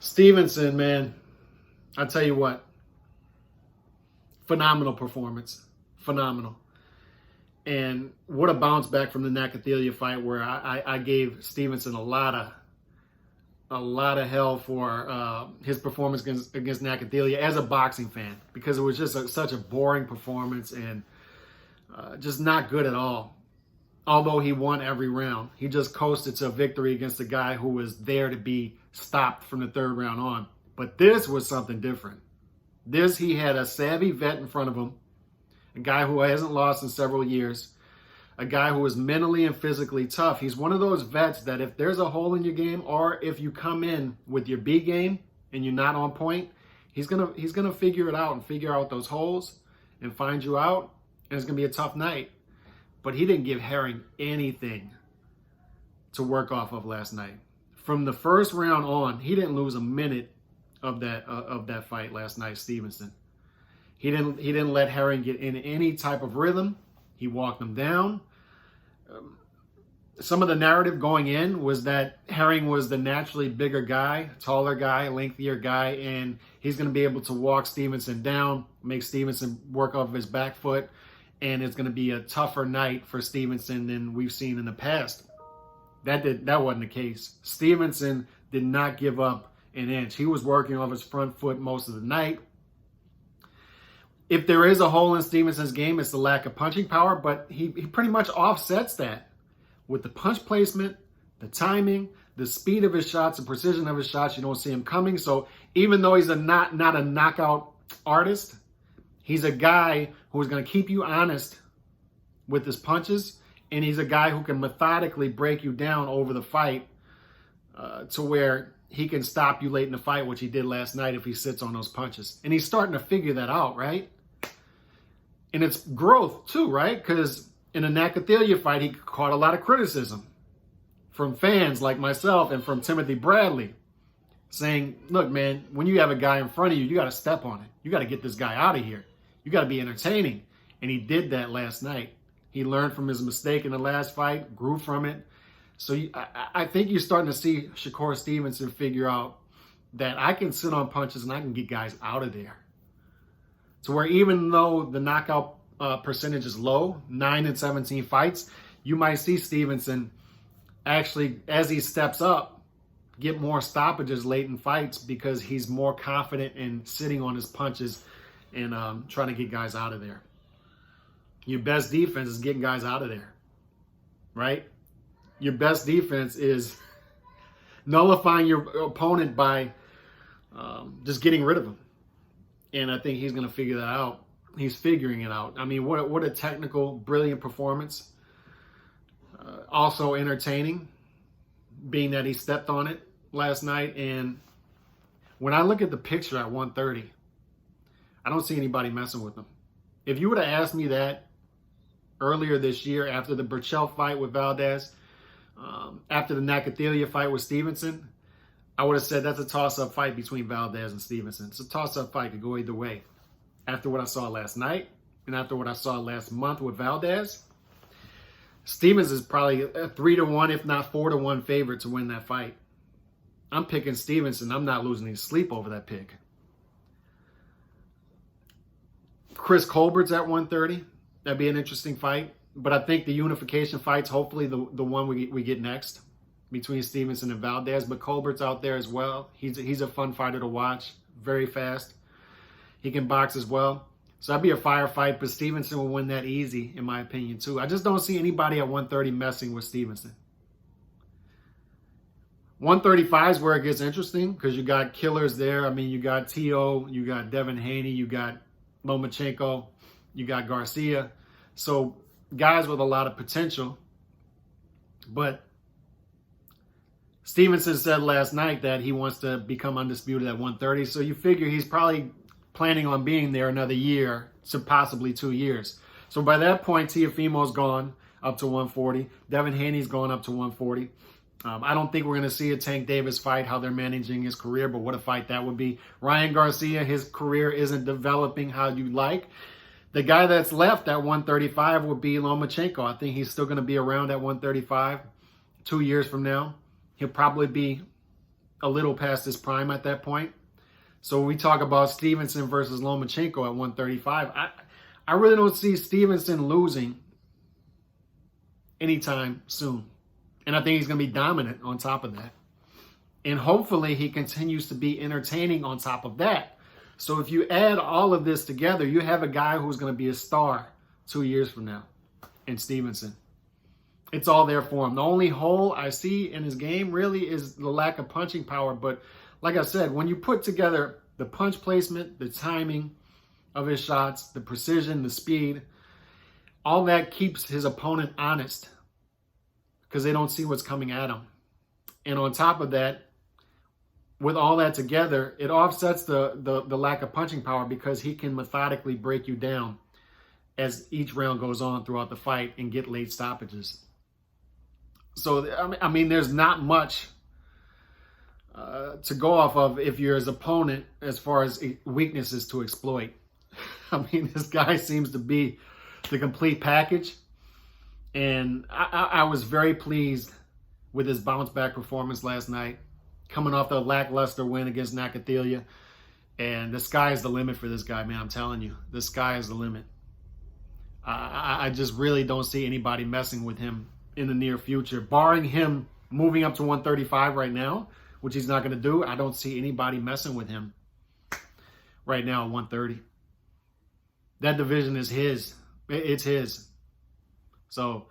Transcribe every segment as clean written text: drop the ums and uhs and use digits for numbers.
Stevenson, man, I tell you what, phenomenal performance, phenomenal. And what a bounce back from the Nakathila fight, where I gave Stevenson a lot of hell for his performance against Nakathila as a boxing fan, because it was just such a boring performance and just not good at all. Although he won every round, he just coasted to a victory against a guy who was there to be stopped from the third round on. But this was something different. This, he had a savvy vet in front of him, a guy who hasn't lost in several years, a guy who is mentally and physically tough. He's one of those vets that if there's a hole in your game, or if you come in with your B game and you're not on point, he's gonna figure it out and figure out those holes and find you out, and it's gonna be a tough night. But he didn't give Herring anything to work off of last night. From the first round on, he didn't lose a minute of that fight last night, Stevenson. He didn't let Herring get in any type of rhythm. He walked him down. Some of the narrative going in was that Herring was the naturally bigger guy, taller guy, lengthier guy, and he's going to be able to walk Stevenson down, make Stevenson work off of his back foot, and it's going to be a tougher night for Stevenson than we've seen in the past. That wasn't the case. Stevenson did not give up an inch. He was working off his front foot most of the night. If there is a hole in Stevenson's game, it's the lack of punching power, but he pretty much offsets that with the punch placement, the timing, the speed of his shots, the precision of his shots. You don't see him coming. So even though he's not a knockout artist, he's a guy who is going to keep you honest with his punches, and he's a guy who can methodically break you down over the fight to where he can stop you late in the fight, which he did last night if he sits on those punches. And he's starting to figure that out, right? And it's growth too, right? Because in a Nakathila fight, he caught a lot of criticism from fans like myself and from Timothy Bradley saying, look, man, when you have a guy in front of you, you got to step on it. You got to get this guy out of here. You got to be entertaining. And he did that last night. He learned from his mistake in the last fight, grew from it. So I think you're starting to see Shakur Stevenson figure out that I can sit on punches and I can get guys out of there. So where even though the knockout percentage is low, 9 in 17 fights, you might see Stevenson actually, as he steps up, get more stoppages late in fights because he's more confident in sitting on his punches and trying to get guys out of there. Your best defense is getting guys out of there, right? Your best defense is nullifying your opponent by just getting rid of him. And I think he's going to figure that out. He's figuring it out. I mean, what a technical, brilliant performance. Also entertaining, being that he stepped on it last night. And when I look at the picture at 130, I don't see anybody messing with him. If you would have asked me that earlier this year after the Burchell fight with Valdez, after the Nakathila fight with Stevenson, I would have said that's a toss-up fight between Valdez and Stevenson. It's a toss-up fight. It could go either way. After what I saw last night and after what I saw last month with Valdez, Stevenson is probably a 3-1, if not 4-1 favorite to win that fight. I'm picking Stevenson. I'm not losing any sleep over that pick. Chris Colbert's at 130. That'd be an interesting fight. But I think the unification fight's hopefully the one we get next between Stevenson and Valdez. But Colbert's out there as well. He's a fun fighter to watch. Very fast. He can box as well. So that'd be a firefight, but Stevenson will win that easy, in my opinion, too. I just don't see anybody at 130 messing with Stevenson. 135 is where it gets interesting because you got killers there. I mean, you got T.O., you got Devin Haney, you got Lomachenko, you got Garcia. So guys with a lot of potential. But Stevenson said last night that he wants to become undisputed at 130. So you figure he's probably planning on being there another year to possibly 2 years. So by that point, Teofimo's gone up to 140. Devin Haney's gone up to 140. I don't think we're going to see a Tank Davis fight, how they're managing his career, but what a fight that would be. Ryan Garcia, his career isn't developing how you like. The guy that's left at 135 would be Lomachenko. I think he's still going to be around at 135 2 years from now. He'll probably be a little past his prime at that point. So we talk about Stevenson versus Lomachenko at 135. I really don't see Stevenson losing anytime soon. And I think he's going to be dominant on top of that. And hopefully he continues to be entertaining on top of that. So if you add all of this together, you have a guy who's going to be a star 2 years from now in Stevenson. It's all there for him. The only hole I see in his game really is the lack of punching power. But like I said, when you put together the punch placement, the timing of his shots, the precision, the speed, all that keeps his opponent honest because they don't see what's coming at him. And on top of that, with all that together, it offsets the lack of punching power because he can methodically break you down as each round goes on throughout the fight and get late stoppages. So, I mean, there's not much to go off of if you're his opponent as far as weaknesses to exploit. I mean, this guy seems to be the complete package. And I was very pleased with his bounce back performance last night, coming off the lackluster win against Nakathila. And the sky is the limit for this guy, man. I'm telling you, the sky is the limit. I just really don't see anybody messing with him in the near future. Barring him moving up to 135 right now, which he's not going to do, I don't see anybody messing with him right now at 130. That division is his. It's his. So,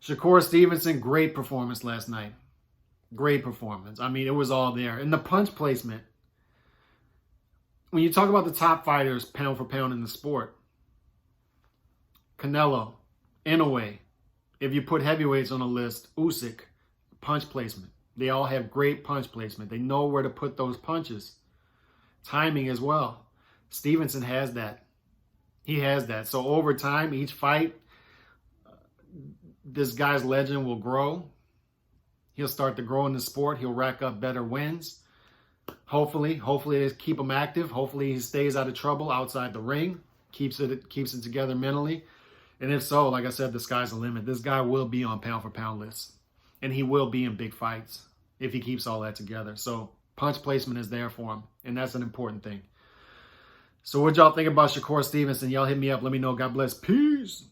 Shakur Stevenson, great performance last night. Great performance. I mean, it was all there. And the punch placement. When you talk about the top fighters, pound for pound in the sport, Canelo, Inoue, if you put heavyweights on a list, Usyk, punch placement. They all have great punch placement. They know where to put those punches. Timing as well. Stevenson has that. He has that. So over time, each fight, this guy's legend will grow. He'll start to grow in the sport. He'll rack up better wins. Hopefully they keep him active. Hopefully he stays out of trouble outside the ring. Keeps it together mentally. And if so, like I said, the sky's the limit. This guy will be on pound for pound lists. And he will be in big fights if he keeps all that together. So punch placement is there for him. And that's an important thing. So what y'all think about Shakur Stevenson? Y'all hit me up. Let me know. God bless. Peace.